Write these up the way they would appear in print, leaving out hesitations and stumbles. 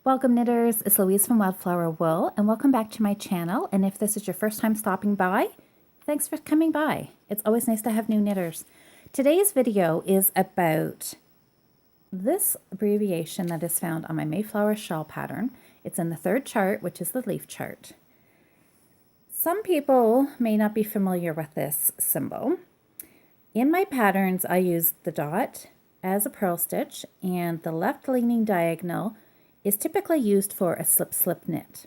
Welcome knitters, it's Louise from Wildflower Wool and welcome back to my channel. And if this is your first time stopping by, thanks for coming by. It's always nice to have new knitters. Today's video is about this abbreviation that is found on my Mayflower shawl pattern. It's in the third chart, which is the leaf chart. Some people may not be familiar with this symbol. In my patterns, I use the dot as a purl stitch, and the left leaning diagonal is typically used for a slip-slip knit.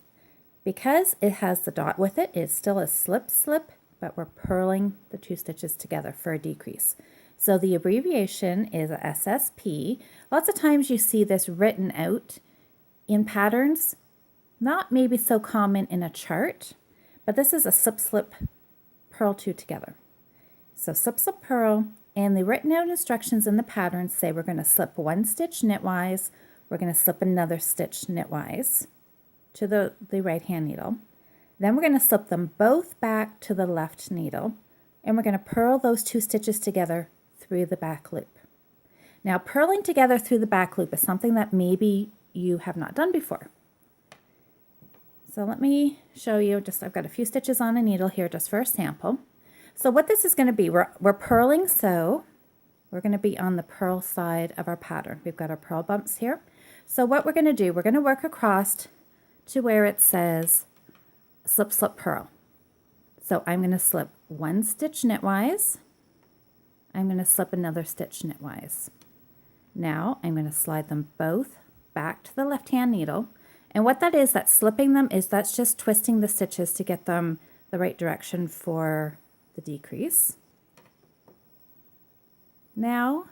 Because it has the dot with it, it's still a slip-slip, but we're purling the two stitches together for a decrease. So the abbreviation is a SSP. Lots of times you see this written out in patterns, not maybe so common in a chart, but this is a slip-slip purl two together. So slip-slip purl, and the written out instructions in the pattern say we're going to slip one stitch knitwise, we're going to slip another stitch knitwise to the right hand needle. Then we're going to slip them both back to the left needle, and we're going to purl those two stitches together through the back loop. Now, purling together through the back loop is something that maybe you have not done before. So let me show you, I've got a few stitches on a needle here just for a sample. So what this is going to be, we're purling, so we're going to be on the purl side of our pattern. We've got our purl bumps here. So what we're going to do, we're going to work across to where it says slip, slip, purl. So I'm going to slip one stitch knitwise. I'm going to slip another stitch knitwise. Now I'm going to slide them both back to the left hand needle. And what that is, that slipping them is that's just twisting the stitches to get them the right direction for the decrease. Now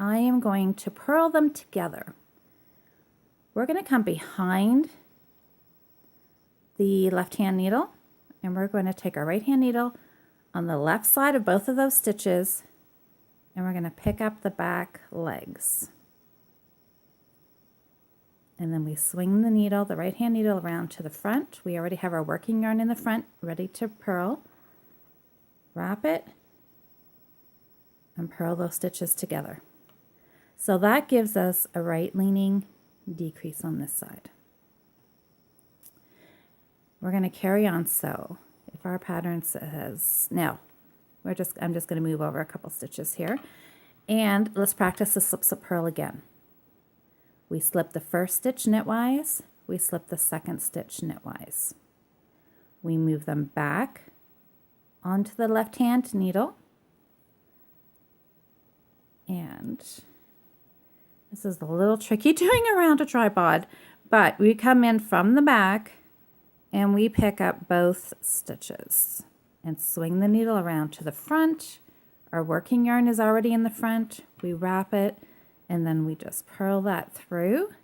I am going to purl them together. We're going to come behind the left hand needle, and we're going to take our right hand needle on the left side of both of those stitches, and we're going to pick up the back legs. And then we swing the needle, the right hand needle, around to the front. We already have our working yarn in the front ready to purl. Wrap it and purl those stitches together. So that gives us a right leaning decrease on this side. We're going to carry on. So if our pattern says, now I'm just going to move over a couple stitches here, and let's practice the slip, slip, purl again. We slip the first stitch knitwise, we slip the second stitch knitwise. We move them back onto the left hand needle, and this is a little tricky doing around a tripod, but we come in from the back and we pick up both stitches and swing the needle around to the front. Our working yarn is already in the front. We wrap it and then we just purl that through.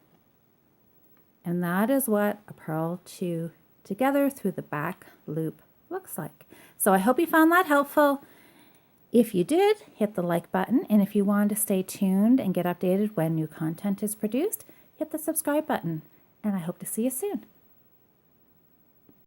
And that is what a purl two together through the back loop looks like. So I hope you found that helpful. If you did, hit the like button, and if you want to stay tuned and get updated when new content is produced, hit the subscribe button, and I hope to see you soon.